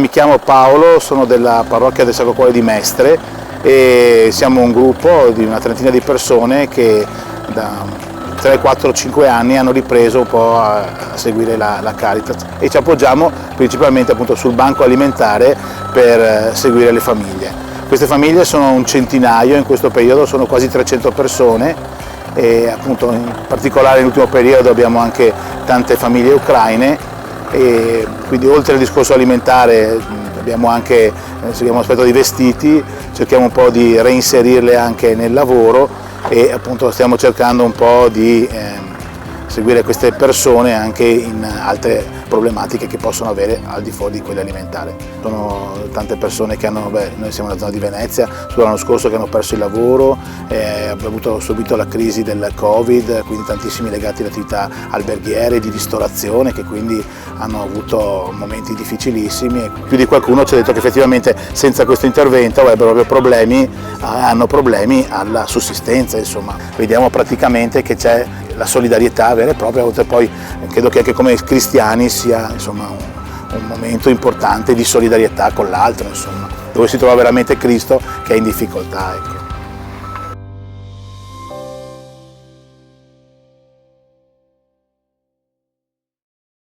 Mi chiamo Paolo, sono della parrocchia del Sacro Cuore di Mestre e siamo un gruppo di una trentina di persone che da 3, 4, 5 anni hanno ripreso un po' a seguire la Caritas e ci appoggiamo principalmente appunto sul banco alimentare per seguire le famiglie. Queste famiglie sono un centinaio, in questo periodo sono quasi 300 persone e appunto in particolare nell'ultimo periodo abbiamo anche tante famiglie ucraine. E quindi oltre al discorso alimentare abbiamo anche seguiamo l'aspetto dei vestiti, cerchiamo un po' di reinserirle anche nel lavoro e appunto stiamo cercando un po' di seguire queste persone anche in altre problematiche che possono avere al di fuori di quelle alimentari. Sono tante persone che hanno, noi siamo nella zona di Venezia, l'anno scorso che hanno perso il lavoro, abbiamo subito la crisi del Covid, quindi tantissimi legati alle attività alberghiere, di ristorazione, che quindi hanno avuto momenti difficilissimi e più di qualcuno ci ha detto che effettivamente senza questo intervento avrebbero proprio hanno problemi alla sussistenza, insomma. Vediamo praticamente che c'è la solidarietà vera e propria, oltre poi credo che anche come cristiani sia insomma, un momento importante di solidarietà con l'altro, insomma, dove si trova veramente Cristo che è in difficoltà. Ecco.